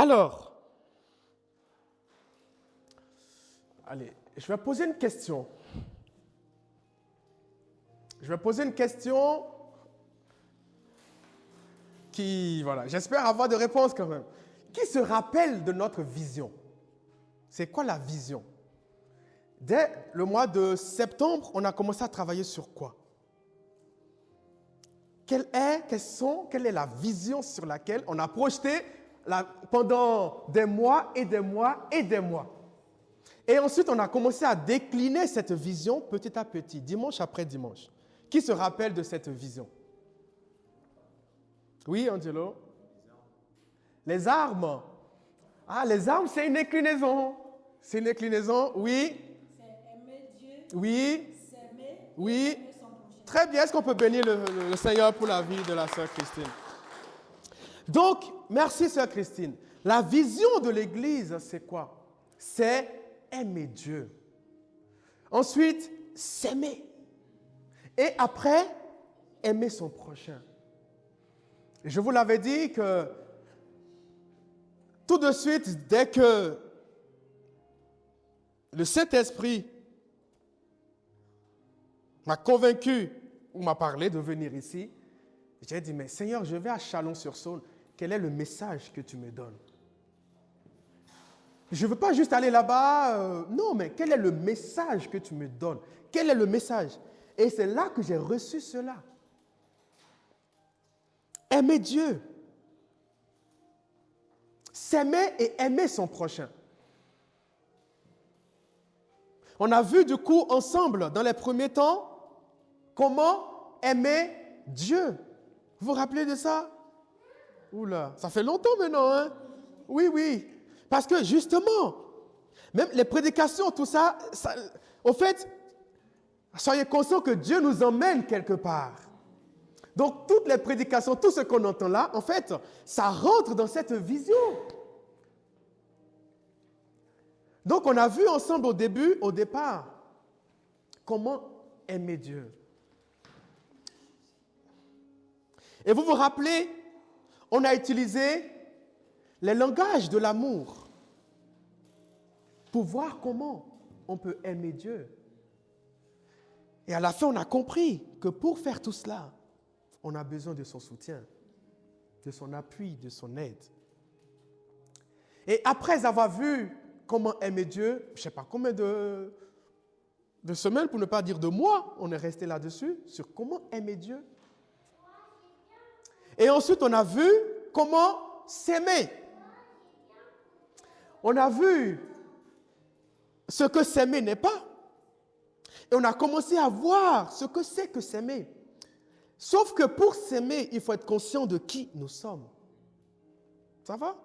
Alors, allez, je vais poser une question. Qui, voilà, j'espère avoir de réponses quand même. Qui se rappelle de notre vision? C'est quoi la vision? Dès le mois de septembre, on a commencé à travailler sur quoi? Quelle est la vision sur laquelle on a projeté pendant des mois et des mois et des mois? Et ensuite, on a commencé à décliner cette vision petit à petit, dimanche après dimanche. Qui se rappelle de cette vision? Oui, Angelo? Les armes. Ah, les armes, c'est une inclinaison. C'est une inclinaison, oui. C'est aimer Dieu. Oui. S'aimer. Oui. Aimer son prochain. Très bien. Est-ce qu'on peut bénir le Seigneur pour la vie de la sœur Christine? Donc, merci sœur Christine. La vision de l'Église, c'est quoi? C'est aimer Dieu. Ensuite, s'aimer. Et après, aimer son prochain. Je vous l'avais dit que tout de suite, dès que le Saint-Esprit m'a convaincu ou m'a parlé de venir ici, j'ai dit, mais Seigneur, je vais à Chalon-sur-Saône. Quel est le message que tu me donnes? Je ne veux pas juste aller là-bas. Non, mais quel est le message que tu me donnes? Quel est le message? Et c'est là que j'ai reçu cela. Aimer Dieu. S'aimer et aimer son prochain. On a vu du coup ensemble, dans les premiers temps, comment aimer Dieu. Vous vous rappelez de ça? Oula, ça fait longtemps maintenant, hein? Oui, oui. Parce que justement, même les prédications, tout ça, au fait, soyez conscients que Dieu nous emmène quelque part. Donc, toutes les prédications, tout ce qu'on entend là, en fait, ça rentre dans cette vision. Donc, on a vu ensemble au départ, comment aimer Dieu. Et vous vous rappelez, on a utilisé les langages de l'amour pour voir comment on peut aimer Dieu. Et à la fin, on a compris que pour faire tout cela, on a besoin de son soutien, de son appui, de son aide. Et après avoir vu comment aimer Dieu, je ne sais pas combien de semaines, pour ne pas dire de mois, on est resté là-dessus, sur comment aimer Dieu. Et ensuite, on a vu comment s'aimer. On a vu ce que s'aimer n'est pas. Et on a commencé à voir ce que c'est que s'aimer. Sauf que pour s'aimer, il faut être conscient de qui nous sommes. Ça va?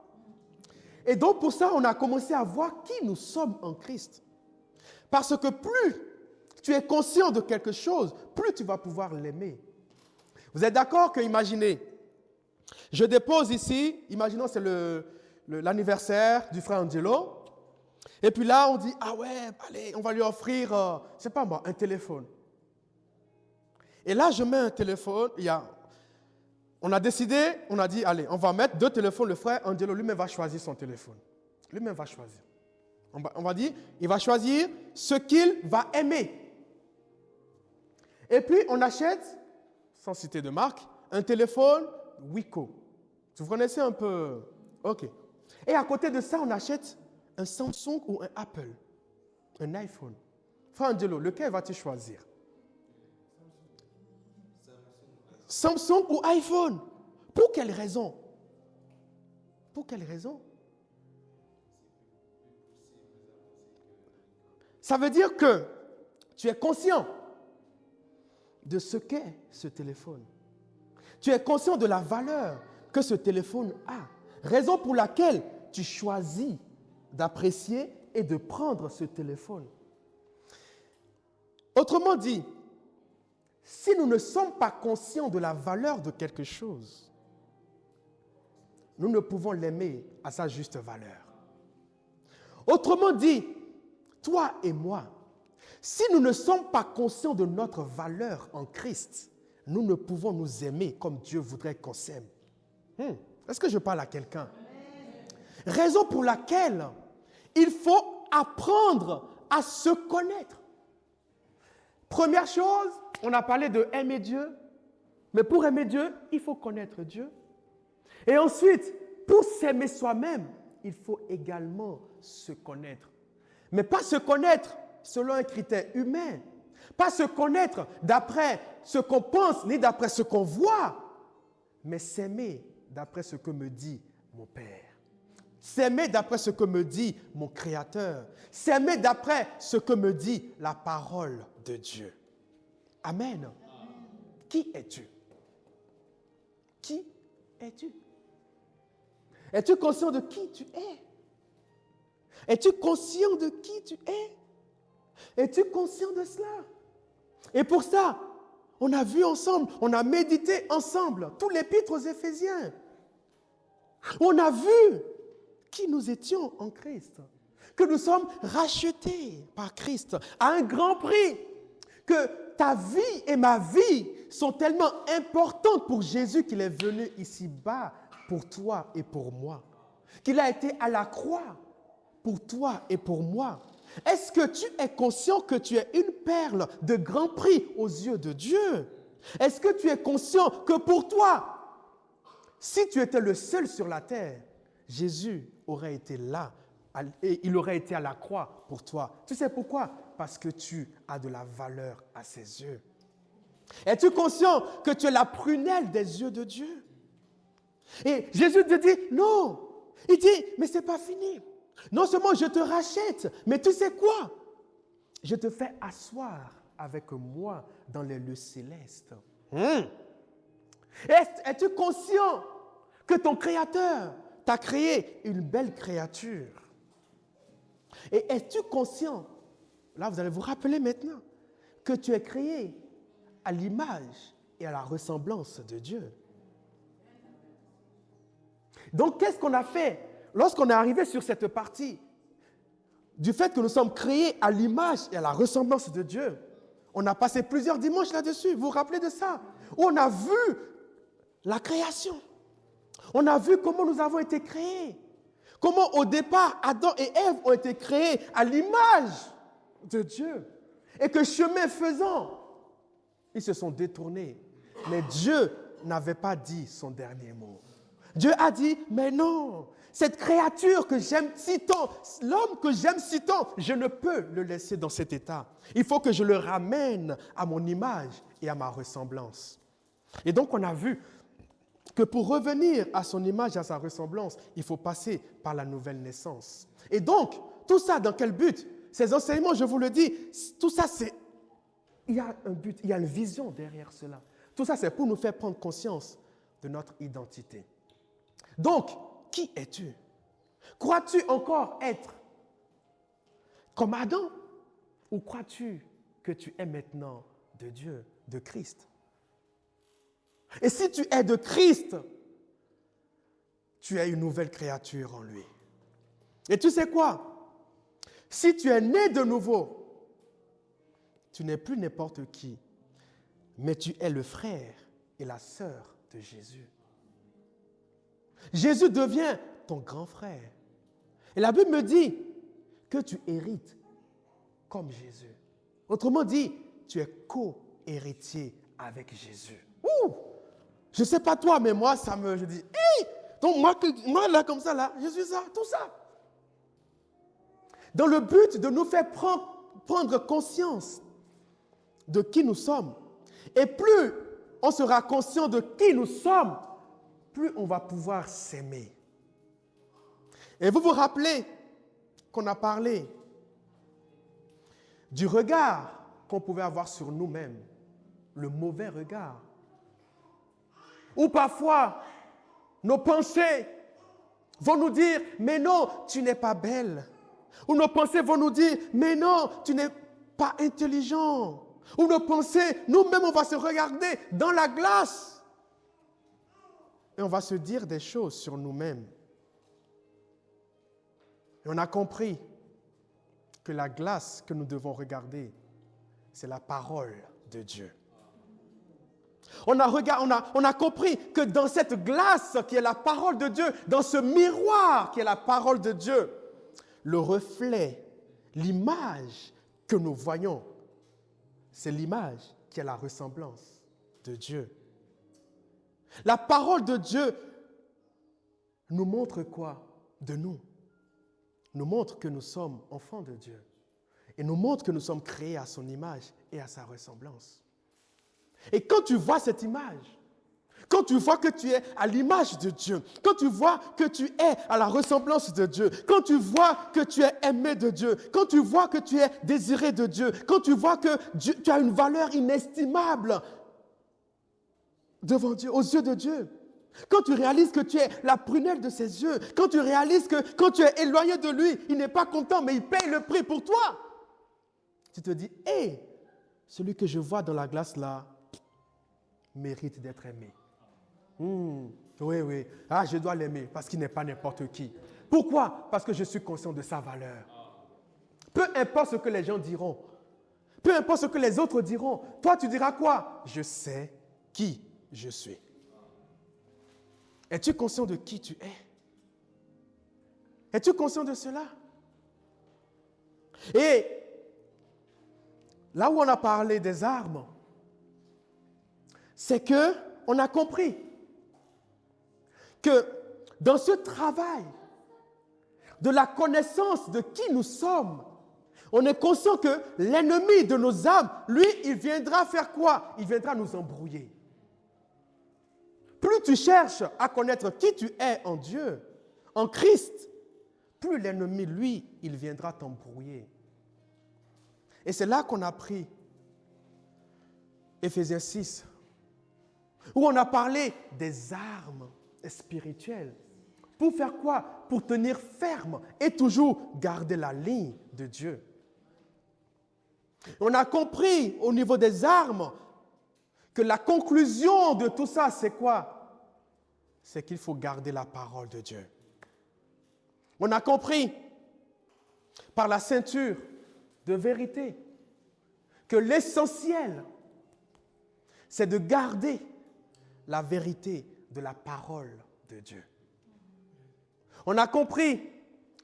Et donc pour ça, on a commencé à voir qui nous sommes en Christ. Parce que plus tu es conscient de quelque chose, plus tu vas pouvoir l'aimer. Vous êtes d'accord que, imaginez, je dépose ici, imaginons c'est l'anniversaire du frère Angelo, et puis là on dit, ah ouais, allez, on va lui offrir, je ne sais pas moi, un téléphone. Et là je mets un téléphone, on a décidé, on a dit, allez, on va mettre 2 téléphones, le frère Angelo lui-même va choisir son téléphone. Lui-même va choisir. On va dire, il va choisir ce qu'il va aimer. Et puis on achète, sans citer de marque, un téléphone Wiko. Vous connaissez un peu? Ok. Et à côté de ça, on achète un Samsung ou un Apple, un iPhone. Frère Angelo, lequel vas-tu choisir? Samsung ou iPhone? Pour quelle raison? Pour quelle raison? Ça veut dire que tu es conscient de ce qu'est ce téléphone. Tu es conscient de la valeur que ce téléphone a. Raison pour laquelle tu choisis d'apprécier et de prendre ce téléphone. Autrement dit, si nous ne sommes pas conscients de la valeur de quelque chose, nous ne pouvons l'aimer à sa juste valeur. Autrement dit, toi et moi, si nous ne sommes pas conscients de notre valeur en Christ, nous ne pouvons nous aimer comme Dieu voudrait qu'on s'aime. Est-ce que je parle à quelqu'un? Raison pour laquelle il faut apprendre à se connaître. Première chose, on a parlé de aimer Dieu, mais pour aimer Dieu, il faut connaître Dieu. Et ensuite, pour s'aimer soi-même, il faut également se connaître. Mais pas se connaître selon un critère humain, pas se connaître d'après ce qu'on pense, ni d'après ce qu'on voit, mais s'aimer d'après ce que me dit mon Père. S'aimer d'après ce que me dit mon Créateur. S'aimer d'après ce que me dit la parole de Dieu. Amen. Qui es-tu? Qui es-tu? Es-tu conscient de qui tu es? Es-tu conscient de qui tu es? Es-tu conscient de cela? Et pour ça, on a vu ensemble, on a médité ensemble tout l'épître aux Éphésiens. On a vu qui nous étions en Christ, que nous sommes rachetés par Christ à un grand prix, que ta vie et ma vie sont tellement importantes pour Jésus qu'il est venu ici-bas pour toi et pour moi, qu'il a été à la croix pour toi et pour moi. Est-ce que tu es conscient que tu es une perle de grand prix aux yeux de Dieu? Est-ce que tu es conscient que pour toi, si tu étais le seul sur la terre, Jésus aurait été là et il aurait été à la croix pour toi? Tu sais pourquoi? Parce que tu as de la valeur à ses yeux. Es-tu conscient que tu es la prunelle des yeux de Dieu? Et Jésus te dit, non. Il dit, mais ce n'est pas fini. Non seulement je te rachète, mais tu sais quoi? Je te fais asseoir avec moi dans les lieux célestes. Es-tu conscient que ton Créateur t'a créé une belle créature? Et es-tu conscient, là vous allez vous rappeler maintenant, que tu es créé à l'image et à la ressemblance de Dieu? Donc qu'est-ce qu'on a fait lorsqu'on est arrivé sur cette partie du fait que nous sommes créés à l'image et à la ressemblance de Dieu? On a passé plusieurs dimanches là-dessus, vous vous rappelez de ça? Où on a vu la création. On a vu comment nous avons été créés. Comment au départ, Adam et Ève ont été créés à l'image de Dieu. Et que chemin faisant, ils se sont détournés. Mais Dieu n'avait pas dit son dernier mot. Dieu a dit, mais non, cette créature que j'aime si tant, l'homme que j'aime si tant, je ne peux le laisser dans cet état. Il faut que je le ramène à mon image et à ma ressemblance. Et donc on a vu que pour revenir à son image et à sa ressemblance, il faut passer par la nouvelle naissance. Et donc, tout ça, dans quel but? Ces enseignements, je vous le dis, tout ça, il y a un but, il y a une vision derrière cela. Tout ça, c'est pour nous faire prendre conscience de notre identité. Donc, qui es-tu? Crois-tu encore être comme Adam? Ou crois-tu que tu es maintenant de Dieu, de Christ? Et si tu es de Christ, tu es une nouvelle créature en lui. Et tu sais quoi? Si tu es né de nouveau, tu n'es plus n'importe qui, mais tu es le frère et la sœur de Jésus. Jésus devient ton grand frère. Et la Bible me dit que tu hérites comme Jésus. Autrement dit, tu es co-héritier avec Jésus. Ouh! Je ne sais pas toi, mais moi, je dis, hey! Donc moi, là, comme ça, là, je suis ça, tout ça. Dans le but de nous faire prendre conscience de qui nous sommes. Et plus on sera conscient de qui nous sommes, plus on va pouvoir s'aimer. Et vous vous rappelez qu'on a parlé du regard qu'on pouvait avoir sur nous-mêmes, le mauvais regard. Ou parfois, nos pensées vont nous dire, mais non, tu n'es pas belle. Ou nos pensées vont nous dire, mais non, tu n'es pas intelligent. Ou nos pensées, nous-mêmes, on va se regarder dans la glace. Et on va se dire des choses sur nous-mêmes. Et on a compris que la glace que nous devons regarder, c'est la parole de Dieu. On a compris que dans cette glace qui est la parole de Dieu, dans ce miroir qui est la parole de Dieu, le reflet, l'image que nous voyons, c'est l'image qui est la ressemblance de Dieu. La parole de Dieu nous montre quoi de nous? Nous montre que nous sommes enfants de Dieu et nous montre que nous sommes créés à son image et à sa ressemblance. Et quand tu vois cette image, quand tu vois que tu es à l'image de Dieu, quand tu vois que tu es à la ressemblance de Dieu, quand tu vois que tu es aimé de Dieu, quand tu vois que tu es désiré de Dieu, quand tu vois que tu as une valeur inestimable devant Dieu, aux yeux de Dieu, quand tu réalises que tu es la prunelle de ses yeux, quand tu réalises que quand tu es éloigné de lui, il n'est pas content, mais il paye le prix pour toi. Tu te dis, hé, celui que je vois dans la glace là, mérite d'être aimé. Oui. Ah, je dois l'aimer parce qu'il n'est pas n'importe qui. Pourquoi? Parce que je suis conscient de sa valeur. Peu importe ce que les gens diront, peu importe ce que les autres diront, toi tu diras quoi? Je sais qui je suis. Es-tu conscient de qui tu es? Es-tu conscient de cela? Et là où on a parlé des armes, c'est qu'on a compris que dans ce travail de la connaissance de qui nous sommes, on est conscient que l'ennemi de nos âmes, lui, il viendra faire quoi? Il viendra nous embrouiller. Plus tu cherches à connaître qui tu es en Dieu, en Christ, plus l'ennemi, lui, il viendra t'embrouiller. Et c'est là qu'on a pris Éphésiens 6, où on a parlé des armes spirituelles. Pour faire quoi? Pour tenir ferme et toujours garder la ligne de Dieu. On a compris au niveau des armes que la conclusion de tout ça, c'est quoi? C'est qu'il faut garder la parole de Dieu. On a compris par la ceinture de vérité que l'essentiel, c'est de garder la vérité de la parole de Dieu. On a compris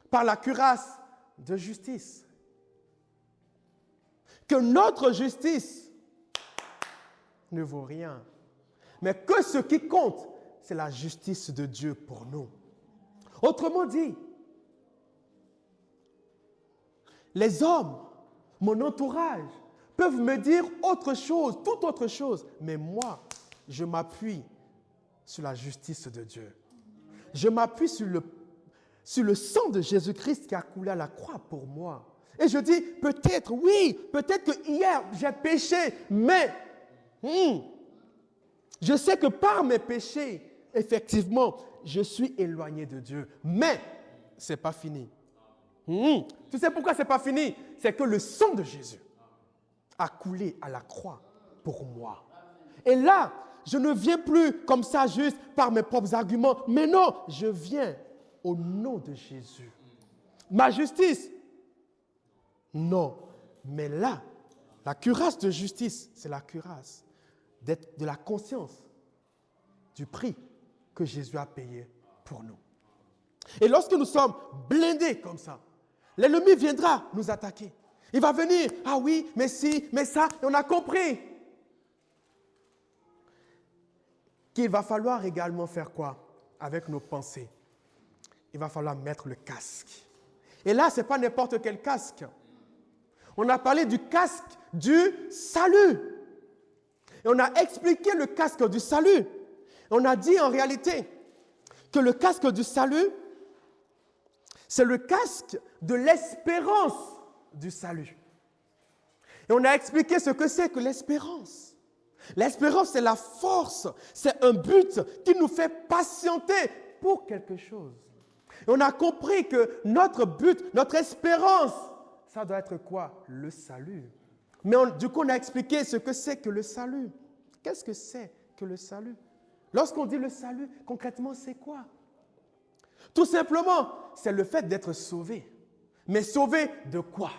par la cuirasse de justice que notre justice ne vaut rien, mais que ce qui compte, c'est la justice de Dieu pour nous. Autrement dit, les hommes, mon entourage, peuvent me dire autre chose, toute autre chose, mais moi, je m'appuie sur la justice de Dieu. Je m'appuie sur le sang de Jésus-Christ qui a coulé à la croix pour moi. Et je dis, peut-être, oui, peut-être que hier, j'ai péché, mais je sais que par mes péchés, effectivement, je suis éloigné de Dieu. Mais ce n'est pas fini. Tu sais pourquoi ce n'est pas fini? C'est que le sang de Jésus a coulé à la croix pour moi. Et là, je ne viens plus comme ça juste par mes propres arguments, mais non, je viens au nom de Jésus. Ma justice? Non. Mais là, la cuirasse de justice, c'est la cuirasse de la conscience du prix que Jésus a payé pour nous. Et lorsque nous sommes blindés comme ça, l'ennemi viendra nous attaquer. Il va venir, ah oui, mais si, mais ça, et on a compris qu'il va falloir également faire quoi avec nos pensées? Il va falloir mettre le casque. Et là, ce n'est pas n'importe quel casque. On a parlé du casque du salut. Et on a expliqué le casque du salut. On a dit en réalité que le casque du salut, c'est le casque de l'espérance du salut. Et on a expliqué ce que c'est que l'espérance. L'espérance, c'est la force, c'est un but qui nous fait patienter pour quelque chose. Et on a compris que notre but, notre espérance, ça doit être quoi? Le salut. Mais du coup, on a expliqué ce que c'est que le salut. Qu'est-ce que c'est que le salut? Lorsqu'on dit le salut, concrètement, c'est quoi? Tout simplement, c'est le fait d'être sauvé. Mais sauvé de quoi?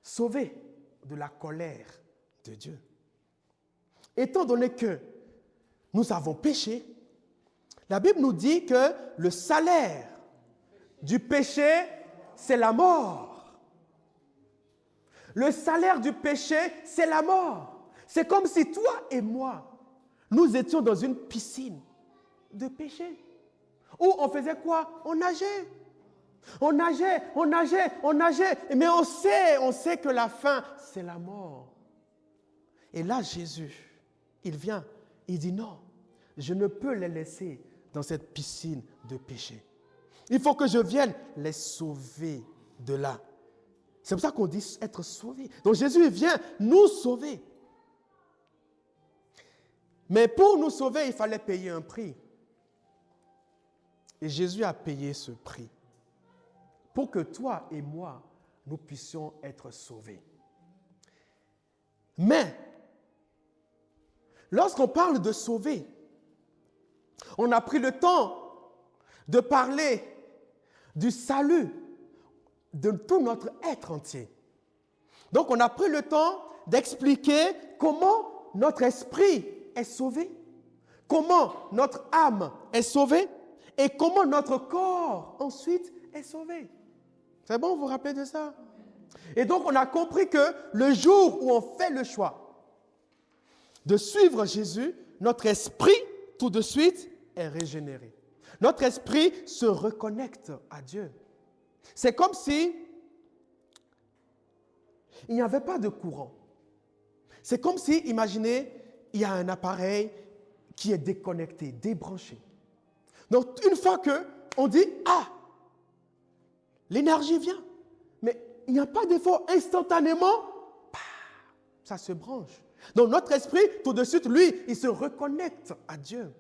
Sauvé de la colère de Dieu. étant donné que nous avons péché, la Bible nous dit que le salaire du péché, c'est la mort. Le salaire du péché, c'est la mort. C'est comme si toi et moi, nous étions dans une piscine de péché. Où on faisait quoi? On nageait. On nageait. Mais on sait que la fin, c'est la mort. Et là, Jésus, il vient, il dit non, je ne peux les laisser dans cette piscine de péché. Il faut que je vienne les sauver de là. C'est pour ça qu'on dit être sauvé. Donc Jésus vient nous sauver. Mais pour nous sauver, il fallait payer un prix. Et Jésus a payé ce prix pour que toi et moi, nous puissions être sauvés. Mais, lorsqu'on parle de sauver, on a pris le temps de parler du salut de tout notre être entier. Donc, on a pris le temps d'expliquer comment notre esprit est sauvé, comment notre âme est sauvée et comment notre corps ensuite est sauvé. C'est bon, vous vous rappelez de ça? Et donc, on a compris que le jour où on fait le choix de suivre Jésus, notre esprit, tout de suite, est régénéré. Notre esprit se reconnecte à Dieu. C'est comme si il n'y avait pas de courant. C'est comme si, imaginez, il y a un appareil qui est déconnecté, débranché. Donc, une fois qu'on dit « Ah !» l'énergie vient, mais il n'y a pas d'effort. Instantanément, ça se branche. Donc notre esprit, tout de suite, lui, il se reconnecte à Dieu.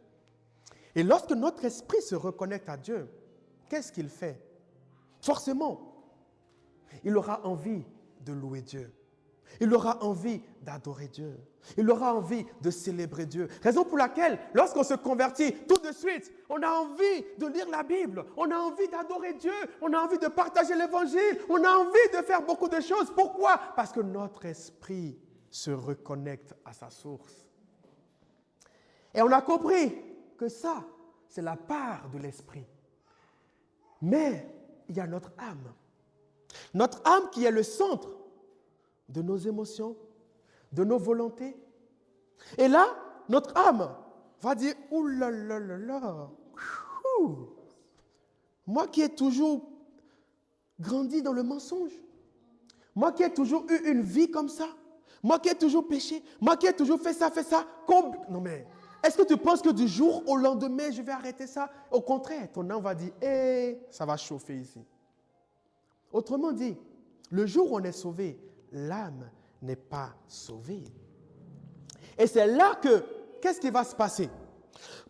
Et lorsque notre esprit se reconnecte à Dieu, qu'est-ce qu'il fait? Forcément, il aura envie de louer Dieu. Il aura envie d'adorer Dieu. Il aura envie de célébrer Dieu. Raison pour laquelle, lorsqu'on se convertit, tout de suite, on a envie de lire la Bible. On a envie d'adorer Dieu. On a envie de partager l'Évangile. On a envie de faire beaucoup de choses. Pourquoi? Parce que notre esprit se reconnecte à sa source. Et on a compris que ça, c'est la part de l'esprit. Mais il y a notre âme. Notre âme qui est le centre de nos émotions, de nos volontés. Et là, notre âme va dire, ouh là là là là, moi qui ai toujours grandi dans le mensonge, moi qui ai toujours eu une vie comme ça, moi qui ai toujours péché, moi qui ai toujours fait ça, non mais, est-ce que tu penses que du jour au lendemain, je vais arrêter ça? Au contraire, ton âme va dire, ça va chauffer ici. Autrement dit, le jour où on est sauvé, l'âme n'est pas sauvée. Et c'est là que, qu'est-ce qui va se passer?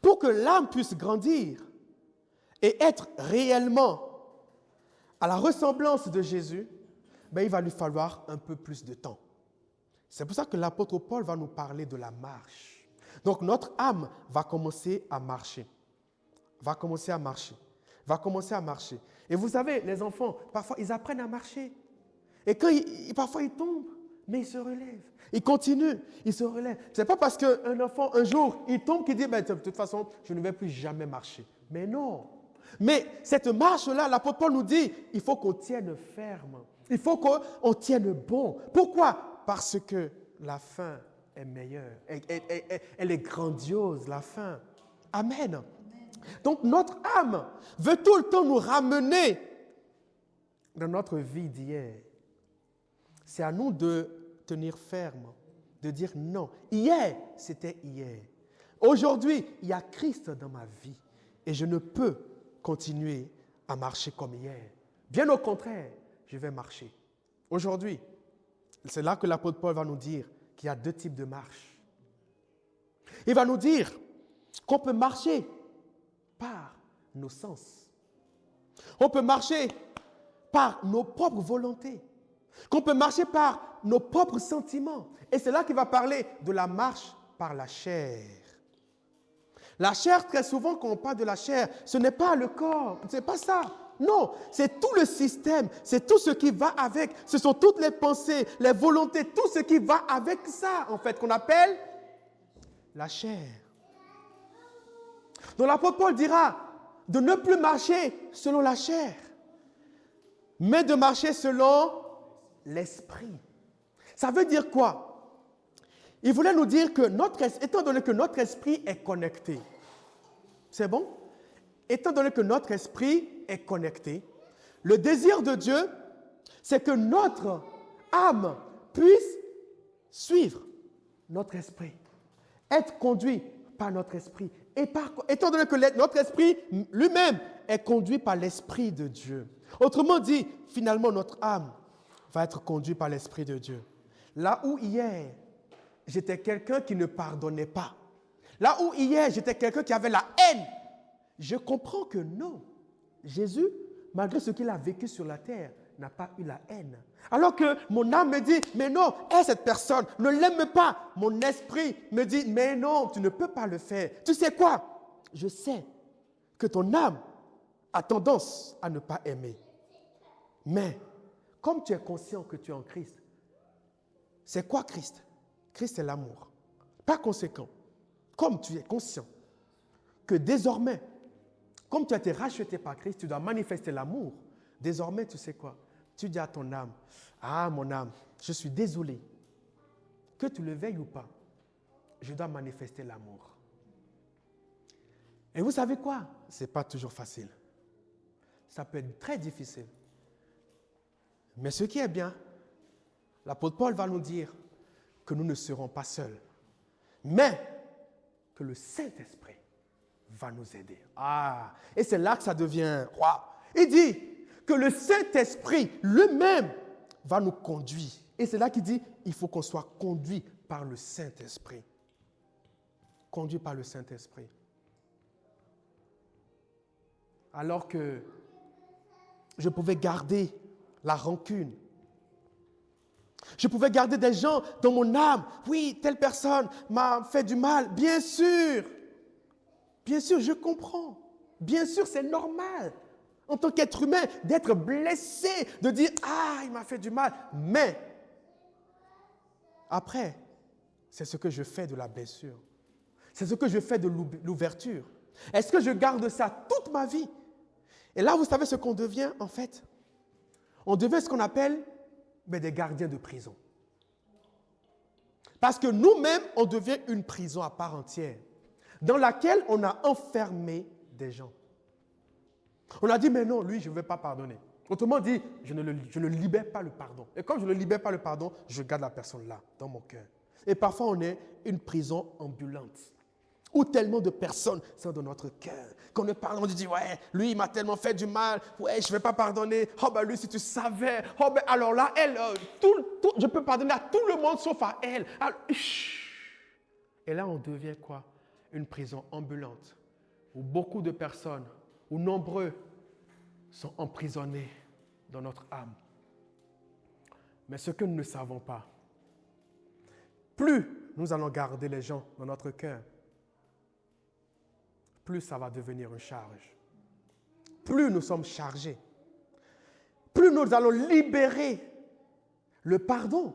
Pour que l'âme puisse grandir et être réellement à la ressemblance de Jésus, il va lui falloir un peu plus de temps. C'est pour ça que l'apôtre Paul va nous parler de la marche. Donc notre âme va commencer à marcher. Et vous savez, les enfants, parfois, ils apprennent à marcher. Et quand parfois, ils tombent, mais ils se relèvent. Ils continuent, ils se relèvent. Ce n'est pas parce qu'un enfant, un jour, il tombe qu'il dit, de toute façon, je ne vais plus jamais marcher. Mais non. Mais cette marche-là, l'apôtre Paul nous dit, il faut qu'on tienne ferme. Il faut qu'on tienne bon. Pourquoi? Parce que la fin est meilleure. Elle est grandiose, la fin. Amen. Donc notre âme veut tout le temps nous ramener dans notre vie d'hier. C'est à nous de tenir ferme, de dire non. Hier, c'était hier. Aujourd'hui, il y a Christ dans ma vie et je ne peux continuer à marcher comme hier. Bien au contraire, je vais marcher. Aujourd'hui, c'est là que l'apôtre Paul va nous dire qu'il y a deux types de marche. Il va nous dire qu'on peut marcher par nos sens. On peut marcher par nos propres volontés. Qu'on peut marcher par nos propres sentiments. Et c'est là qu'il va parler de la marche par la chair. La chair, très souvent, quand on parle de la chair, ce n'est pas le corps, ce n'est pas ça. Non, c'est tout le système, c'est tout ce qui va avec. Ce sont toutes les pensées, les volontés, tout ce qui va avec ça, en fait, qu'on appelle la chair. Donc l'apôtre Paul dira de ne plus marcher selon la chair, mais de marcher selon l'esprit. Ça veut dire quoi? Il voulait nous dire que étant donné que notre esprit est connecté, c'est bon? Étant donné que notre esprit est connecté, le désir de Dieu, c'est que notre âme puisse suivre notre esprit, être conduit par notre esprit. Et étant donné que notre esprit lui-même est conduit par l'Esprit de Dieu. Autrement dit, finalement, notre âme va être conduite par l'Esprit de Dieu. Là où hier, j'étais quelqu'un qui ne pardonnait pas. Là où hier, j'étais quelqu'un qui avait la haine. Je comprends que non. Jésus, malgré ce qu'il a vécu sur la terre, n'a pas eu la haine. Alors que mon âme me dit, mais non, cette personne, ne l'aime pas. Mon esprit me dit, mais non, tu ne peux pas le faire. Tu sais quoi? Je sais que ton âme a tendance à ne pas aimer. Mais, comme tu es conscient que tu es en Christ, c'est quoi Christ? Christ, c'est l'amour. Par conséquent, comme tu es conscient que désormais, comme tu as été racheté par Christ, tu dois manifester l'amour. Désormais, tu sais quoi? Tu dis à ton âme, ah mon âme, je suis désolé. Que tu le veuilles ou pas, je dois manifester l'amour. Et vous savez quoi? Ce n'est pas toujours facile. Ça peut être très difficile. Mais ce qui est bien, l'apôtre Paul va nous dire que nous ne serons pas seuls, mais que le Saint-Esprit va nous aider. Et c'est là que ça devient roi. Il dit que le Saint-Esprit lui-même va nous conduire. Et c'est là qu'il dit, il faut qu'on soit conduit par le Saint-Esprit. Conduit par le Saint-Esprit. Alors que je pouvais garder la rancune. Je pouvais garder des gens dans mon âme. Oui, telle personne m'a fait du mal. Bien sûr, je comprends. Bien sûr, c'est normal. En tant qu'être humain, d'être blessé, de dire « Ah, il m'a fait du mal ». Mais, après, c'est ce que je fais de la blessure. C'est ce que je fais de l'ouverture. Est-ce que je garde ça toute ma vie? Et là, vous savez ce qu'on devient, en fait? On devient ce qu'on appelle des gardiens de prison. Parce que nous-mêmes, on devient une prison à part entière, dans laquelle on a enfermé des gens. On a dit, mais non, lui, je ne vais pas pardonner. Autrement dit, je ne libère pas le pardon. Et comme je ne libère pas le pardon, je garde la personne là, dans mon cœur. Et parfois, on est une prison ambulante, où tellement de personnes sont dans notre cœur. Quand on parle, on dit, ouais, lui, il m'a tellement fait du mal, ouais, je ne vais pas pardonner. Oh, ben lui, si tu savais. Oh, ben alors là, elle, je peux pardonner à tout le monde sauf à elle. Alors, et là, on devient quoi? Une prison ambulante, où beaucoup de personnes, où nombreux sont emprisonnés dans notre âme. Mais ce que nous ne savons pas, plus nous allons garder les gens dans notre cœur, plus ça va devenir une charge. Plus nous sommes chargés, plus nous allons libérer le pardon,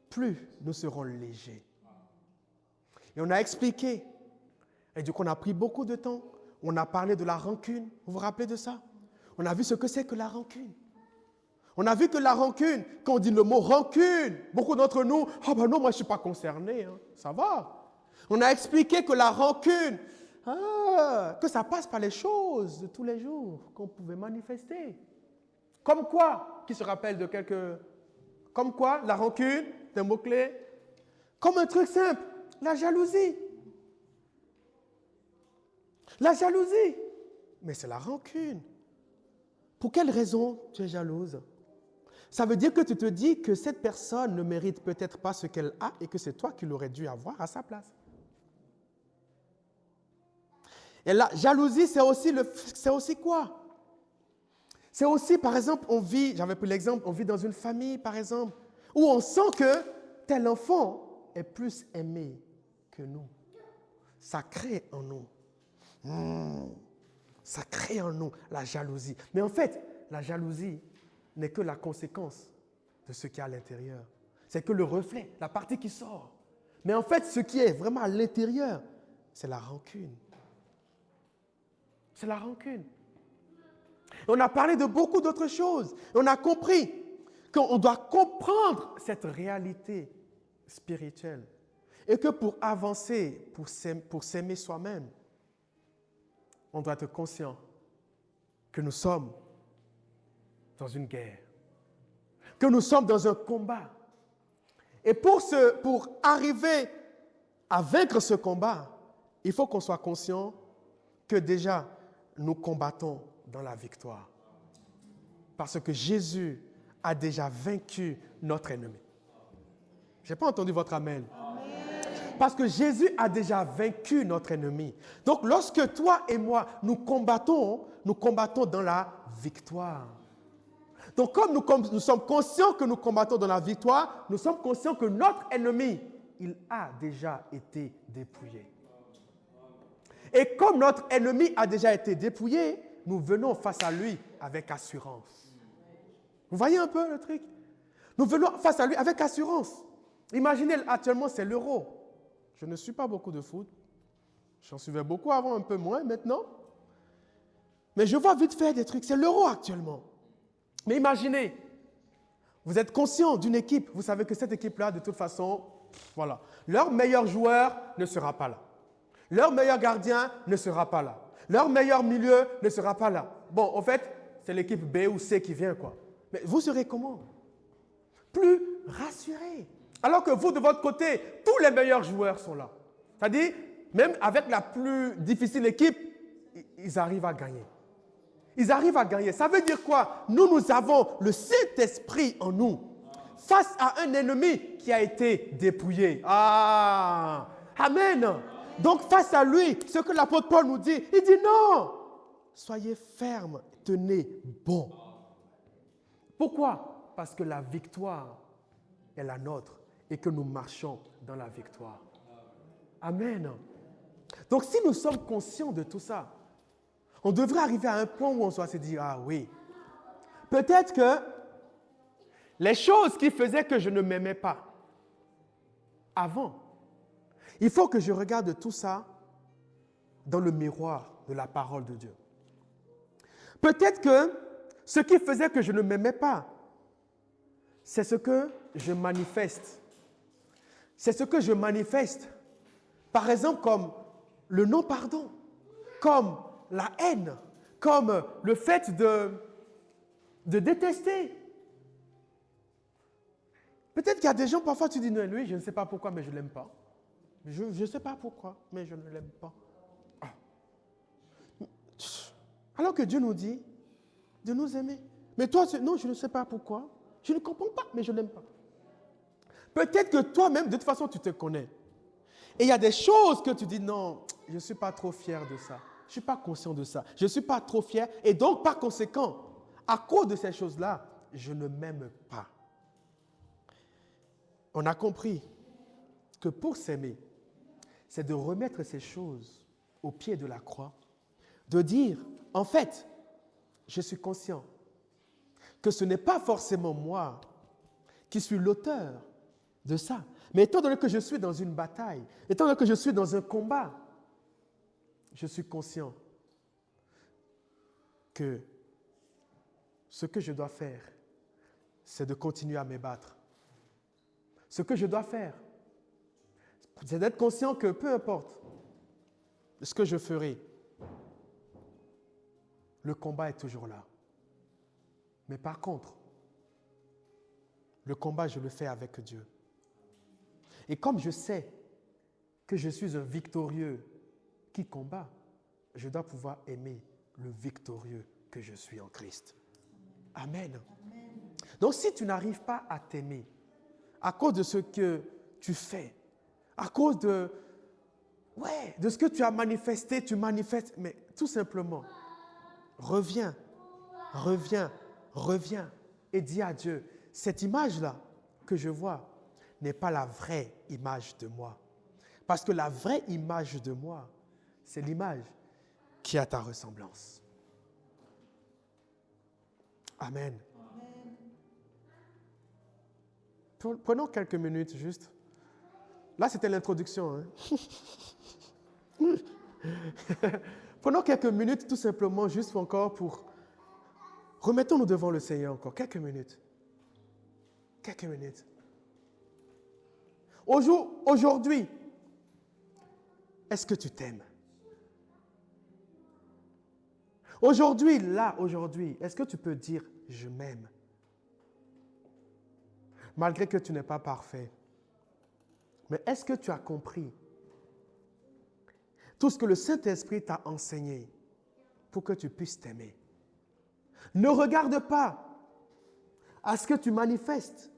plus nous serons légers. Et on a expliqué, et du coup on a pris beaucoup de temps, on a parlé de la rancune. Vous vous rappelez de ça? On a vu ce que c'est que la rancune. On a vu que la rancune, quand on dit le mot rancune, beaucoup d'entre nous, « Ah ben non, moi je ne suis pas concerné, hein. Ça va. » On a expliqué que la rancune, que ça passe par les choses de tous les jours qu'on pouvait manifester. Comme quoi? Qui se rappelle de quelques... Comme quoi? La rancune, des mots-clés. Comme un truc simple, la jalousie. La jalousie. Mais c'est la rancune. Pour quelle raison tu es jalouse? Ça veut dire que tu te dis que cette personne ne mérite peut-être pas ce qu'elle a et que c'est toi qui l'aurais dû avoir à sa place. Et la jalousie, c'est aussi quoi? C'est aussi, par exemple, j'avais pris l'exemple, on vit dans une famille, par exemple, où on sent que tel enfant est plus aimé que nous. Ça crée en nous. Ça crée en nous la jalousie. Mais en fait, la jalousie n'est que la conséquence de ce qu'il y a à l'intérieur. C'est que le reflet, la partie qui sort. Mais en fait, ce qui est vraiment à l'intérieur, c'est la rancune. C'est la rancune. On a parlé de beaucoup d'autres choses. On a compris qu'on doit comprendre cette réalité spirituelle. Et que pour avancer, pour s'aimer soi-même, on doit être conscient que nous sommes dans une guerre, que nous sommes dans un combat. Et pour arriver à vaincre ce combat, il faut qu'on soit conscient que déjà, nous combattons dans la victoire. Parce que Jésus a déjà vaincu notre ennemi. Je n'ai pas entendu votre amen. Parce que Jésus a déjà vaincu notre ennemi. Donc, lorsque toi et moi, nous combattons dans la victoire. Donc, comme nous sommes conscients que nous combattons dans la victoire, nous sommes conscients que notre ennemi, il a déjà été dépouillé. Et comme notre ennemi a déjà été dépouillé, nous venons face à lui avec assurance. Vous voyez un peu le truc? Nous venons face à lui avec assurance. Imaginez, actuellement, c'est l'euro. Je ne suis pas beaucoup de foot. J'en suivais beaucoup avant, un peu moins maintenant. Mais je vois vite faire des trucs. C'est l'euro actuellement. Mais imaginez, vous êtes conscient d'une équipe. Vous savez que cette équipe-là, de toute façon, voilà. Leur meilleur joueur ne sera pas là. Leur meilleur gardien ne sera pas là. Leur meilleur milieu ne sera pas là. Bon, en fait, c'est l'équipe B ou C qui vient, quoi. Mais vous serez comment? Plus rassuré. Alors que vous, de votre côté, tous les meilleurs joueurs sont là. C'est-à-dire, même avec la plus difficile équipe, ils arrivent à gagner. Ils arrivent à gagner. Ça veut dire quoi? Nous avons le Saint-Esprit en nous, face à un ennemi qui a été dépouillé. Ah! Amen! Donc, face à lui, ce que l'apôtre Paul nous dit, il dit non! Soyez fermes, tenez bon. Pourquoi? Parce que la victoire est la nôtre et que nous marchons dans la victoire. Amen. Donc, si nous sommes conscients de tout ça, on devrait arriver à un point où on doit se dire, ah oui, peut-être que les choses qui faisaient que je ne m'aimais pas avant, il faut que je regarde tout ça dans le miroir de la parole de Dieu. Peut-être que ce qui faisait que je ne m'aimais pas, c'est ce que je manifeste. C'est ce que je manifeste. Par exemple, comme le non-pardon, comme la haine, comme le fait de détester. Peut-être qu'il y a des gens, parfois tu dis, non, lui, je ne sais pas pourquoi, mais je ne l'aime pas. Je ne sais pas pourquoi, mais je ne l'aime pas. Ah. Alors que Dieu nous dit de nous aimer. Mais toi, non, je ne sais pas pourquoi. Je ne comprends pas, mais je ne l'aime pas. Peut-être que toi-même, de toute façon, tu te connais. Et il y a des choses que tu dis, non, je ne suis pas trop fier de ça. Je ne suis pas conscient de ça. Je ne suis pas trop fier. Et donc, par conséquent, à cause de ces choses-là, je ne m'aime pas. On a compris que pour s'aimer, c'est de remettre ces choses au pied de la croix, de dire, en fait, je suis conscient que ce n'est pas forcément moi qui suis l'auteur de ça. Mais étant donné que je suis dans une bataille, étant donné que je suis dans un combat, je suis conscient que ce que je dois faire, c'est de continuer à me battre. Ce que je dois faire, c'est d'être conscient que peu importe ce que je ferai, le combat est toujours là. Mais par contre, le combat, je le fais avec Dieu. Et comme je sais que je suis un victorieux qui combat, je dois pouvoir aimer le victorieux que je suis en Christ. Amen. Amen. Donc si tu n'arrives pas à t'aimer, à cause de ce que tu fais, à cause de ce que tu as manifesté, tu manifestes, mais tout simplement, reviens et dis à Dieu, cette image-là que je vois n'est pas la vraie image de moi. Parce que la vraie image de moi, c'est l'image qui a ta ressemblance. Amen. Prenons quelques minutes juste Là, c'était l'introduction. Hein. Prenons quelques minutes tout simplement, juste encore pour... Remettons-nous devant le Seigneur encore, quelques minutes. Quelques minutes. Aujourd'hui, est-ce que tu t'aimes? Aujourd'hui, est-ce que tu peux dire « je m'aime » malgré que tu n'es pas parfait? Mais est-ce que tu as compris tout ce que le Saint-Esprit t'a enseigné pour que tu puisses t'aimer? Ne regarde pas à ce que tu manifestes,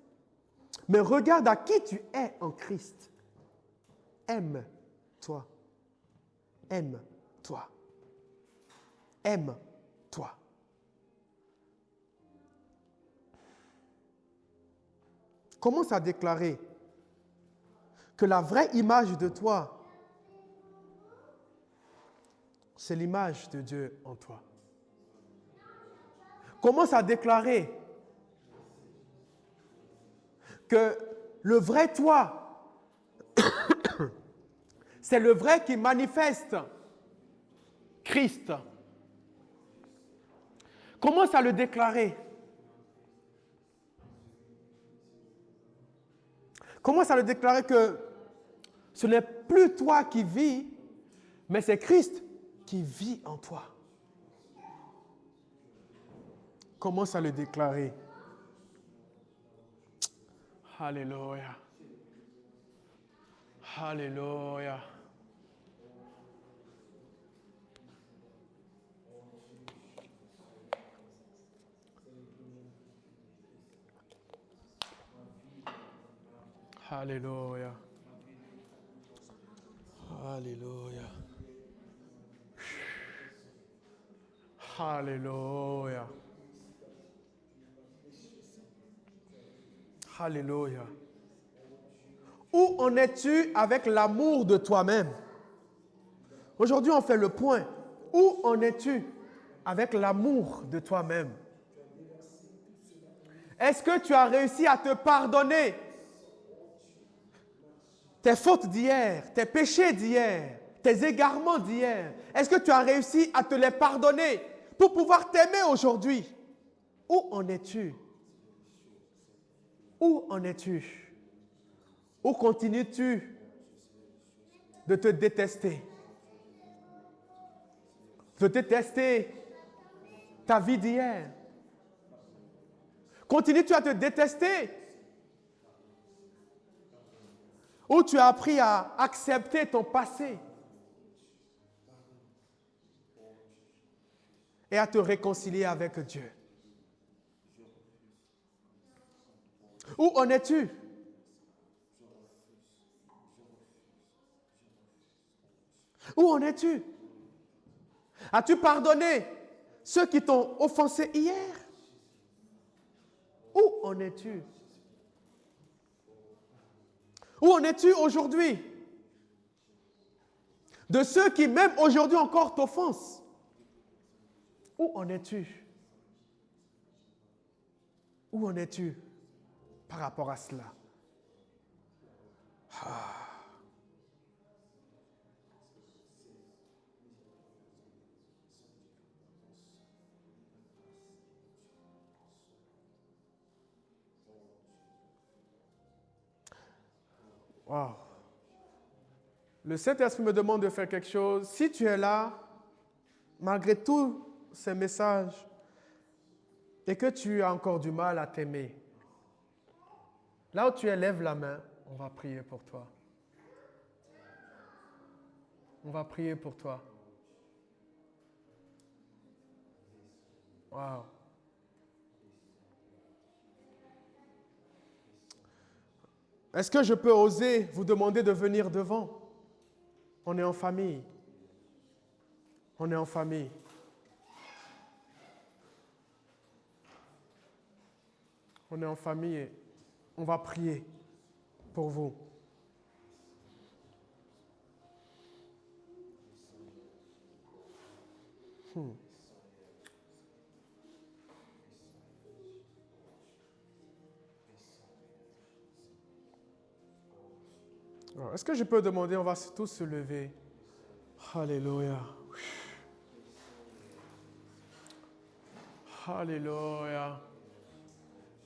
mais regarde à qui tu es en Christ. Aime-toi. Aime-toi. Aime-toi. Commence à déclarer que la vraie image de toi, c'est l'image de Dieu en toi. Commence à déclarer que le vrai toi, c'est le vrai qui manifeste Christ. Commence à le déclarer. Commence à le déclarer que ce n'est plus toi qui vis, mais c'est Christ qui vit en toi. Commence à le déclarer. Alléluia. Alléluia. Alléluia. Alléluia. Alléluia. Alléluia. Où en es-tu avec l'amour de toi-même? Aujourd'hui, on fait le point. Où en es-tu avec l'amour de toi-même? Est-ce que tu as réussi à te pardonner tes fautes d'hier, tes péchés d'hier, tes égarements d'hier? Est-ce que tu as réussi à te les pardonner pour pouvoir t'aimer aujourd'hui? Où en es-tu? Où en es-tu? Où continues-tu de te détester? De détester ta vie d'hier? Continues-tu à te détester? Ou tu as appris à accepter ton passé et à te réconcilier avec Dieu? Où en es-tu? Où en es-tu? As-tu pardonné ceux qui t'ont offensé hier? Où en es-tu? Où en es-tu aujourd'hui? De ceux qui, même aujourd'hui encore, t'offensent. Où en es-tu? Où en es-tu par rapport à cela? Wow. Le Saint-Esprit me demande de faire quelque chose. Si tu es là, malgré tous ces messages, et que tu as encore du mal à t'aimer, là où tu es, lève la main, on va prier pour toi. On va prier pour toi. Wow. Est-ce que je peux oser vous demander de venir devant? On est en famille. On est en famille. On est en famille et on va prier pour vous. Wow. Est-ce que je peux demander, on va tous se lever. Alléluia. Alléluia.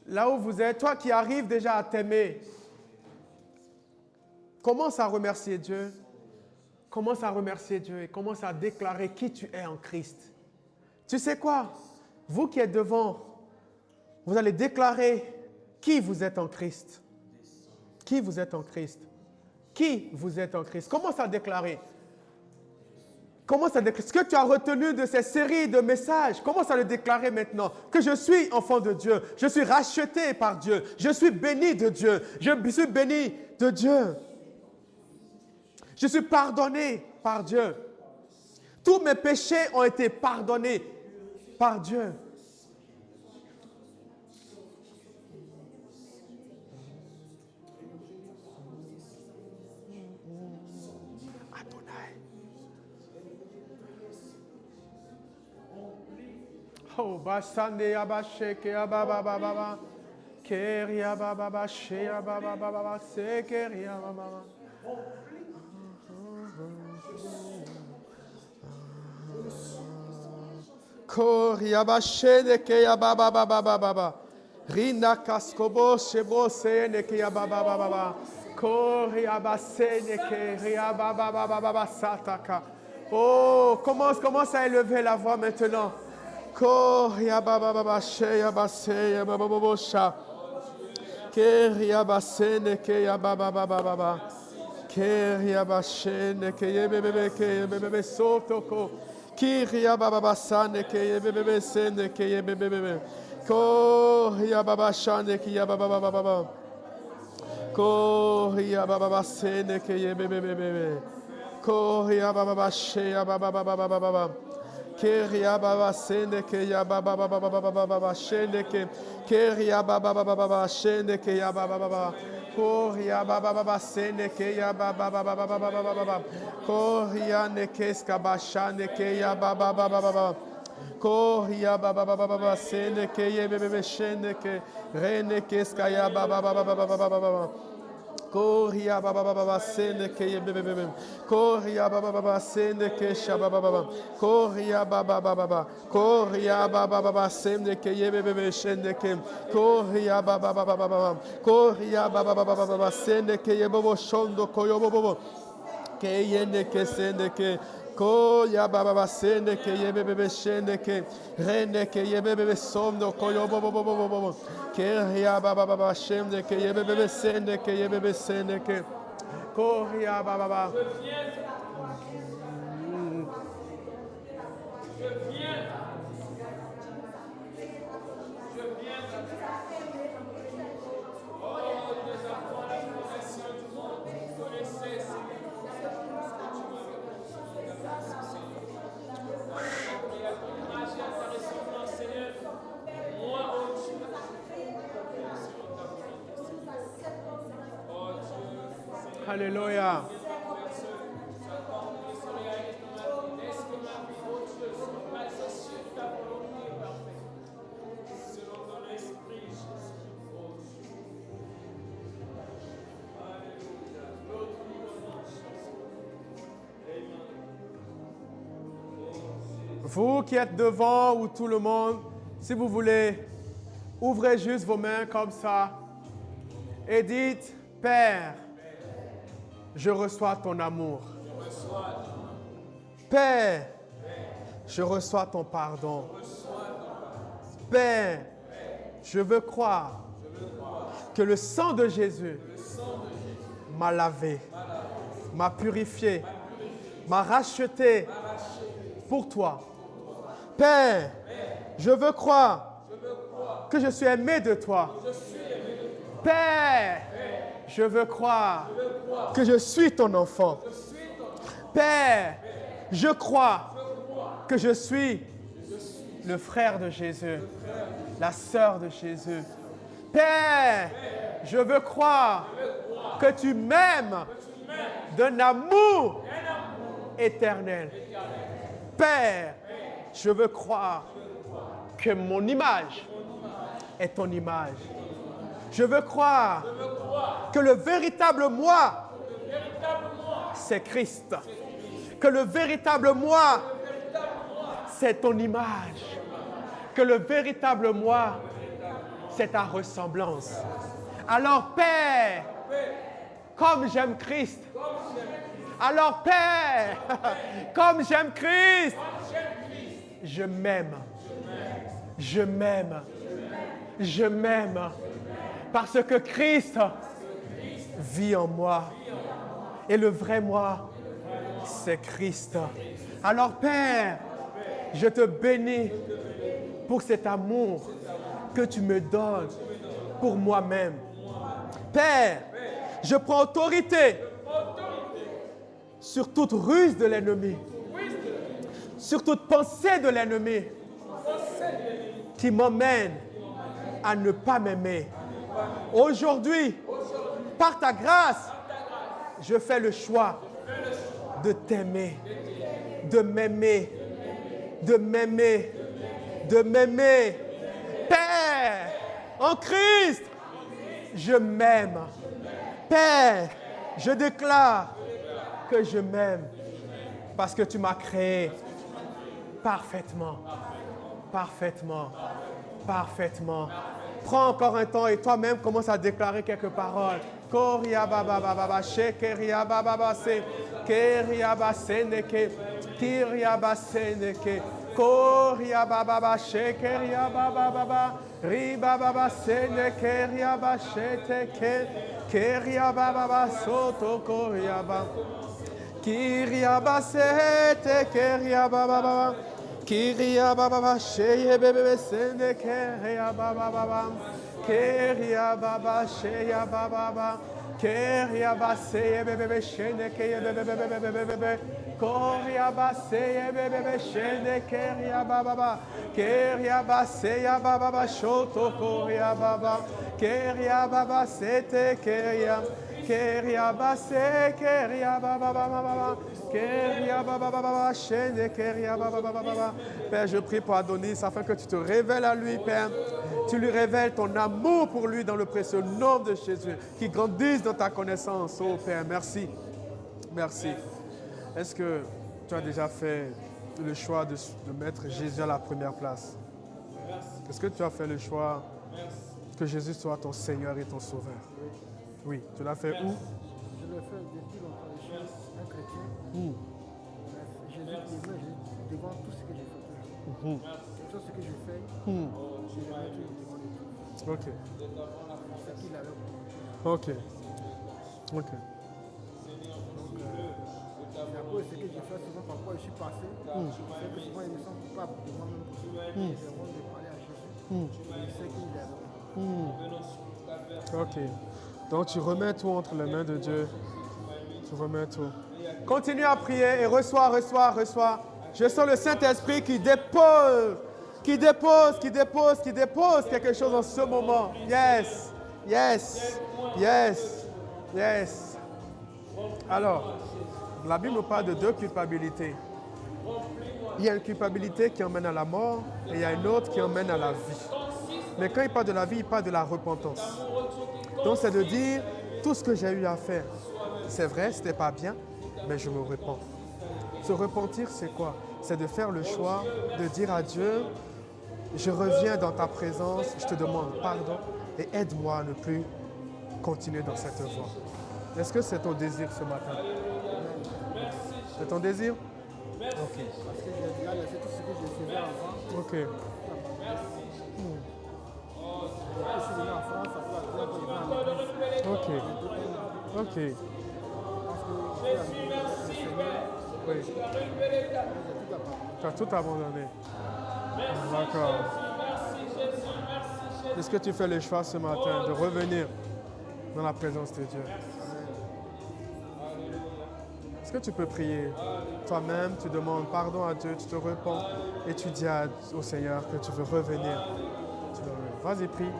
Là où vous êtes, toi qui arrives déjà à t'aimer, commence à remercier Dieu. Commence à remercier Dieu et commence à déclarer qui tu es en Christ. Tu sais quoi? Vous qui êtes devant, vous allez déclarer qui vous êtes en Christ. Qui vous êtes en Christ. Qui vous êtes en Christ. Commence à déclarer. Commence à déclarer. Ce que tu as retenu de ces séries de messages, commence à le déclarer maintenant. Que je suis enfant de Dieu. Je suis racheté par Dieu. Je suis béni de Dieu. Je suis béni de Dieu. Je suis pardonné par Dieu. Tous mes péchés ont été pardonnés par Dieu. Oh, basande abasheke ababa keria baba she ababa sekeria baba. Koria bashene ke ababa baba. Rina kaskobo shebo sene ke ababa baba. Koria basene ke ria baba sataka. Oh, commence à élever la voix maintenant. Koria baba sheya baseya baba bosha. Keria basene ke baba baba. Keria bashene ke bebe sotoko. Kiria baba sane ke bebe sene ke bebe. Koria baba shane ke baba baba. Koria baba sene ke bebe. Koria baba sheya baba baba. Keria baba sene ke ya baba baba shene ke keria baba baba shene ke ya baba koria baba sene ke ya baba koria ne keska bashane ke ya baba koria baba sene ke ye bebe shene ke rene keska ya baba Koria baba sene ke bebe. Koria baba sene ke shababa. Koria baba. Koria baba sene ke bebe shene ke. Koria baba. Koria baba sene ke bobo shondo koyo bobo. Ke yene ke sene ke. Koya baba sene ke bebe shene ke. Rene ke bebe sondo koyo bobo. Keria baba shene ke bebe sene ke bebe sene ke. Koria baba. Alléluia. Vous qui êtes devant ou tout le monde, si vous voulez, ouvrez juste vos mains comme ça et dites, Père, je reçois ton amour. Père, je reçois ton pardon. Père, je veux croire que le sang de Jésus m'a lavé, m'a purifié, m'a racheté pour toi. Père, je veux croire que je suis aimé de toi. Père, je veux croire que je suis ton enfant. Père, je crois que je suis le frère de Jésus, la sœur de Jésus. Père, je veux croire que tu m'aimes d'un amour éternel. Père, je veux croire que mon image est ton image. Je veux croire que le véritable moi c'est Christ. Que le véritable moi, c'est ton image. Que le véritable moi, c'est ta ressemblance. Alors, Père, comme j'aime Christ. Alors, Père, comme j'aime Christ, je m'aime. Je m'aime. Je m'aime. Parce que Christ vit en moi. Et le vrai moi, c'est Christ. Alors, Père, je te bénis pour cet amour que tu me donnes pour moi-même. Père, je prends autorité sur toute ruse de l'ennemi, sur toute pensée de l'ennemi qui m'emmène à ne pas m'aimer. Aujourd'hui, par ta grâce, je fais le choix de t'aimer, de m'aimer, de m'aimer, de m'aimer. Père, en Christ, je m'aime. Père, je déclare que je m'aime parce que tu m'as créé parfaitement, parfaitement, parfaitement. Prends encore un temps et toi-même commence à déclarer quelques paroles. Koria baba baba shekeria baba base keria baseneke kiria baseneke koria baba baba shekeria baba baba riba baba seneke ria bashete keria baba baba soto koria baba kiria basete keria baba baba kiria baba baba sheye bebe seneke ria baba baba Keria baba sheya baba baba Keria baseye bebe shene keye bebe Koria baseye bebe shene keria baba baba Keria baseya baba baba shoto koria baba Keria baba sete keria Keria base keria baba baba Keria baba baba shene keria baba baba. Père, je prie pour Adonis afin que tu te révèles à lui, Père. Tu lui révèles ton amour pour lui dans le précieux nom de Jésus. Qu'il grandisse dans ta connaissance, oh Père. Merci. Merci. Est-ce que tu as déjà fait le choix de mettre Jésus à la première place? Est-ce que tu as fait le choix que Jésus soit ton Seigneur et ton Sauveur? Oui. Tu l'as fait où? Je l'ai fait depuis longtemps. Je suis un chrétien. Jésus devant tout ce que j'ai fait. Tout ce que je fais, je le mets devant lui. Ok. C'est qu'il avait pour moi. Ok. Ok. Donc, à cause de ce que je fais souvent, parfois je suis passé. Je sais que souvent ils me sont coupables de moi-même. J'ai honte de parler à Jésus. Je sais qu'il est avec moi. Ok. Donc tu remets tout entre les mains de Dieu. Tu remets tout. Continue à prier et reçois. Je sens le Saint-Esprit qui dépose quelque chose en ce moment. Yes. Alors, la Bible nous parle de deux culpabilités. Il y a une culpabilité qui emmène à la mort et il y a une autre qui emmène à la vie. Mais quand il parle de la vie, il parle de la repentance. Donc c'est de dire, tout ce que j'ai eu à faire, c'est vrai, ce n'était pas bien, mais je me repens. Se repentir, c'est quoi? C'est de faire le choix de dire à Dieu, je reviens dans ta présence, je te demande pardon et aide-moi à ne plus continuer dans cette voie. Est-ce que c'est ton désir ce matin? C'est ton désir? Ok. Parce que j'ai déjà laissé tout ce que je faisais avant. Ok. Je suis venu en France, ça fait la première fois que je vais en l'église. Ok. Oui. Tu as tout abandonné. D'accord. Est-ce que tu fais le choix ce matin de revenir dans la présence de Dieu? Est-ce que tu peux prier toi-même, tu demandes pardon à Dieu, tu te repens et tu dis au Seigneur que tu veux revenir. Vas-y, prie.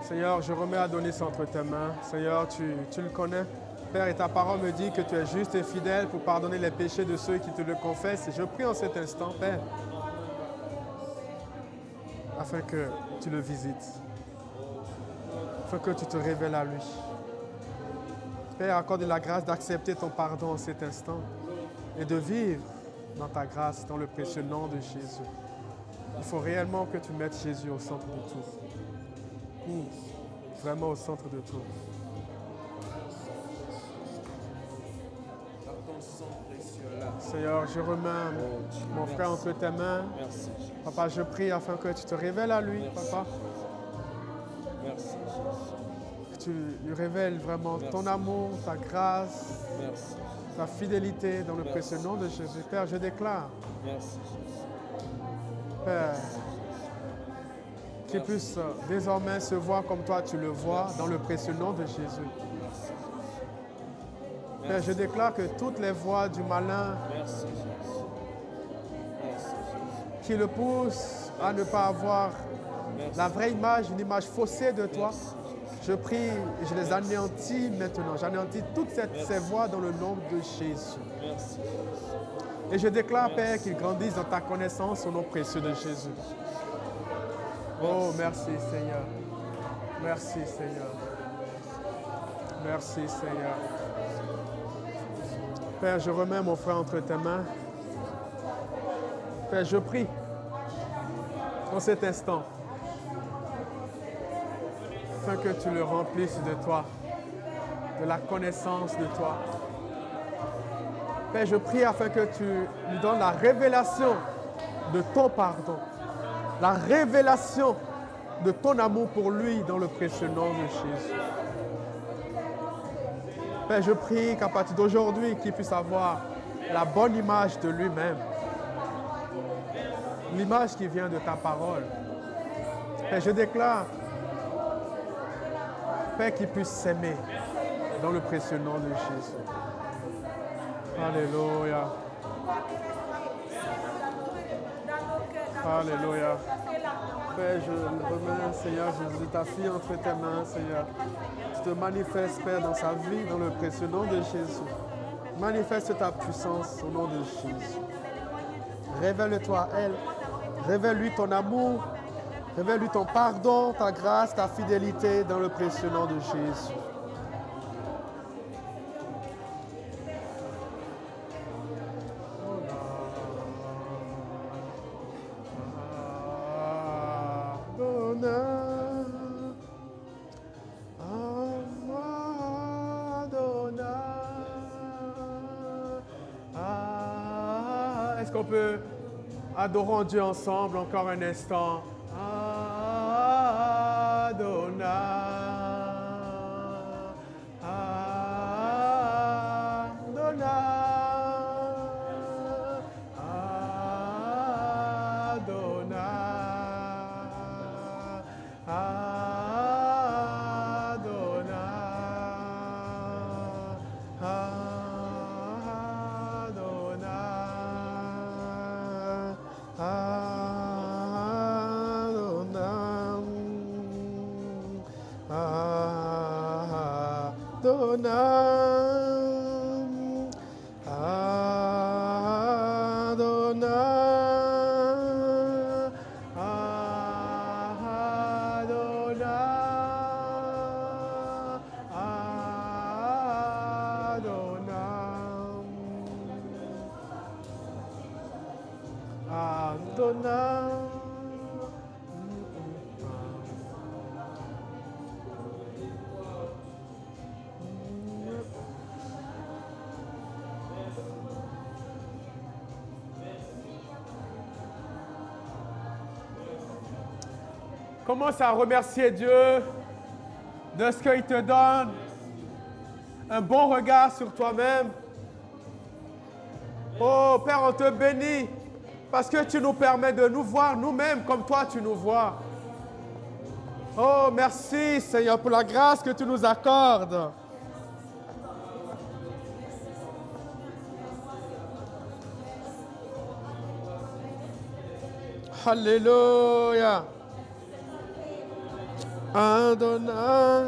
Seigneur, je remets Adonis entre tes mains. Seigneur, tu le connais. Père, et ta parole me dit que tu es juste et fidèle pour pardonner les péchés de ceux qui te le confessent. Et je prie en cet instant, Père, afin que tu le visites, afin que tu te révèles à lui. Père, accorde la grâce d'accepter ton pardon en cet instant et de vivre dans ta grâce, dans le précieux nom de Jésus. Il faut réellement que tu mettes Jésus au centre de tout. Vraiment au centre de tout. Seigneur, je remets mon frère entre tes mains. Merci. Papa, je prie afin que tu te révèles à lui, Papa. Merci. Que tu lui révèles vraiment ton amour, ta grâce, Merci. ta fidélité dans le précieux nom de Jésus. Père, je déclare, Merci. Père, qu'il puisse désormais se voir comme toi tu le vois dans le précieux nom de Jésus. Père, je déclare que toutes les voies du malin Merci. qui le poussent à ne pas avoir la vraie image, une image faussée de toi, je prie et je les anéantis maintenant. J'anéantis toutes ces voies dans le nom de Jésus. Merci. Et je déclare, Père, qu'ils grandissent dans ta connaissance au nom précieux de Jésus. Oh, merci Seigneur. Merci Seigneur. Merci Seigneur. Père, je remets mon frère entre tes mains. Père, je prie en cet instant afin que tu le remplisses de toi, de la connaissance de toi. Père, je prie afin que tu lui donnes la révélation de ton pardon, la révélation de ton amour pour lui dans le précieux nom de Jésus. Père, je prie qu'à partir d'aujourd'hui, qu'il puisse avoir la bonne image de lui-même, l'image qui vient de ta parole. Père, je déclare, Père, qu'il puisse s'aimer dans le précieux nom de Jésus. Alléluia. Alléluia. Père, je remets, Seigneur Jésus, ta fille entre tes mains, Seigneur. Tu te manifestes, Père, dans sa vie, dans le précieux nom de Jésus. Manifeste ta puissance au nom de Jésus. Révèle-toi à elle. Révèle-lui ton amour. Révèle-lui ton pardon, ta grâce, ta fidélité dans le précieux nom de Jésus. Est-ce qu'on peut adorer Dieu ensemble encore un instant? Adonai, Adonai, Commence à remercier Dieu de ce qu'il te donne. Un bon regard sur toi-même. Oh Père, on te bénit parce que tu nous permets de nous voir nous-mêmes comme toi tu nous vois. Oh merci Seigneur pour la grâce que tu nous accordes. Alléluia. Adonai,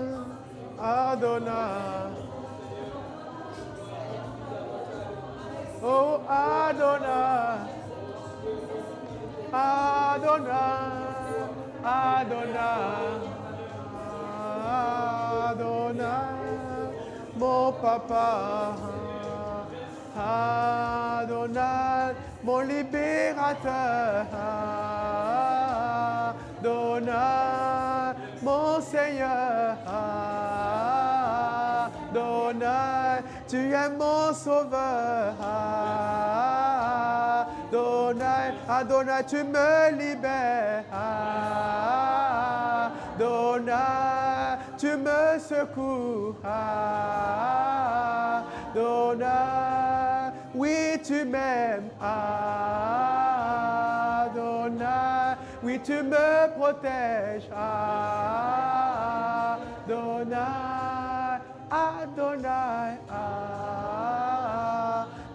Adonai. Oh Adonai, Adonai, Adonai, Adonai, mon papa, Adonai, mon libérateur, Adonai, mon Seigneur, Adonai, tu es mon sauveur, Adonai, Adonai, tu me libères, Adonai, tu me secours, Adonai, oui tu m'aimes, Adonai, oui tu me protèges, Adonai, Adonai,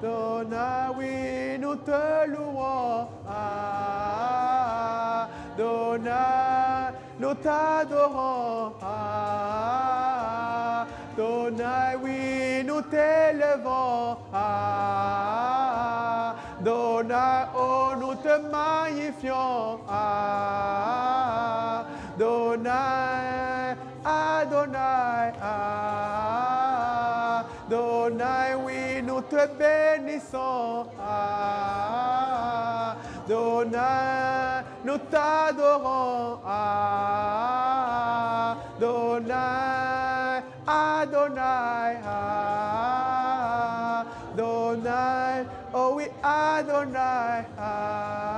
Adonai, oui nous te louons, Adonai, nous t'adorons, Adonai, oui nous t'élevons, Adonai, oh nous te magnifions, Adonai, Adonai, Adonai, oui nous te bénissons, Adonai, nous t'adorons, Adonai, Adonai, Adonai, oh oui, Adonai, Adonai.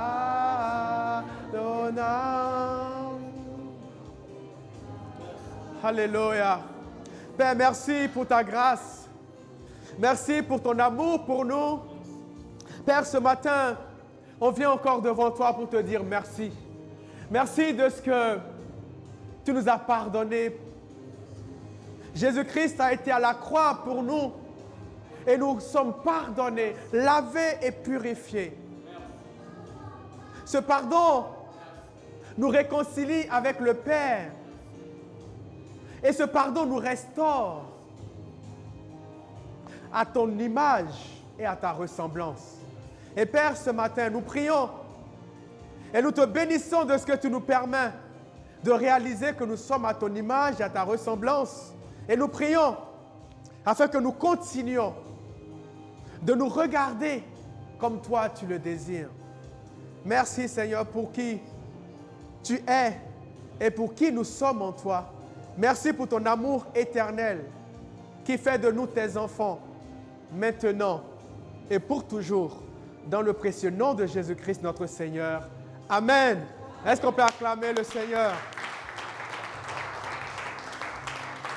Alléluia. Père, merci pour ta grâce. Merci pour ton amour pour nous. Père, ce matin, on vient encore devant toi pour te dire merci. Merci de ce que tu nous as pardonné. Jésus-Christ a été à la croix pour nous et nous sommes pardonnés, lavés et purifiés. Ce pardon nous réconcilie avec le Père et ce pardon nous restaure à ton image et à ta ressemblance. Et Père, ce matin, nous prions et nous te bénissons de ce que tu nous permets de réaliser que nous sommes à ton image et à ta ressemblance. Et nous prions afin que nous continuions de nous regarder comme toi tu le désires. Merci Seigneur pour qui tu es et pour qui nous sommes en toi. Merci pour ton amour éternel qui fait de nous tes enfants maintenant et pour toujours. Dans le précieux nom de Jésus-Christ notre Seigneur. Amen. Est-ce qu'on peut acclamer le Seigneur?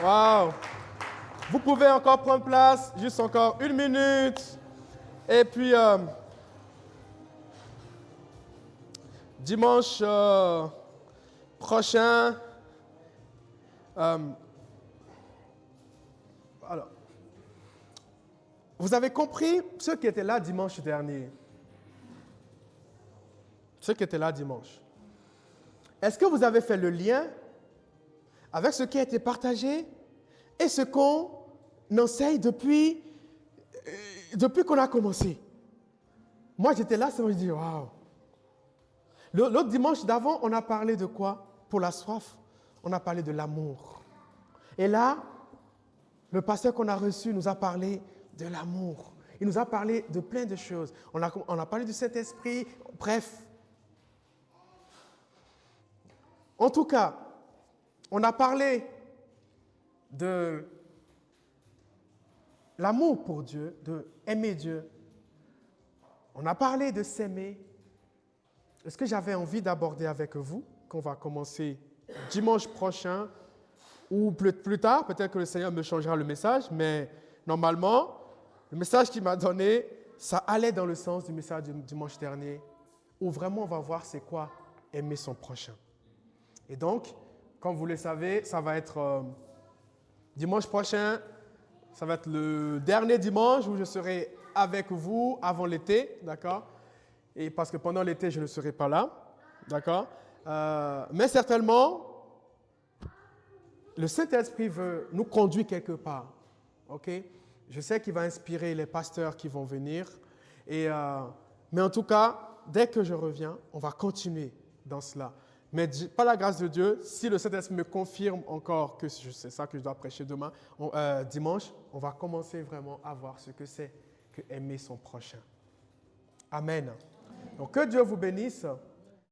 Wow. Vous pouvez encore prendre place, juste encore 1 minute. Et puis, dimanche prochain, alors, vous avez compris ceux qui étaient là dimanche dernier? Ceux qui étaient là dimanche. Est-ce que vous avez fait le lien avec ce qui a été partagé et ce qu'on enseigne depuis qu'on a commencé? Moi, j'étais là, ça me dit, waouh. L'autre dimanche d'avant, on a parlé de quoi? Pour la soif, on a parlé de l'amour. Et là, le pasteur qu'on a reçu nous a parlé de l'amour. Il nous a parlé de plein de choses. On a parlé du Saint-Esprit, bref. En tout cas, on a parlé de l'amour pour Dieu, de aimer Dieu. On a parlé de s'aimer. Ce que j'avais envie d'aborder avec vous, qu'on va commencer dimanche prochain ou plus tard, peut-être que le Seigneur me changera le message, mais normalement, le message qu'il m'a donné, ça allait dans le sens du message du dimanche dernier, où vraiment on va voir c'est quoi aimer son prochain. Et donc, comme vous le savez, ça va être dimanche prochain, ça va être le dernier dimanche où je serai avec vous avant l'été, d'accord? Et parce que pendant l'été, je ne serai pas là, d'accord? Mais certainement, le Saint-Esprit veut nous conduire quelque part. OK? Je sais qu'il va inspirer les pasteurs qui vont venir. Mais en tout cas, dès que je reviens, on va continuer dans cela. Mais par la grâce de Dieu, si le Saint-Esprit me confirme encore que c'est ça que je dois prêcher dimanche, on va commencer vraiment à voir ce que c'est que aimer son prochain. Amen. Donc que Dieu vous bénisse.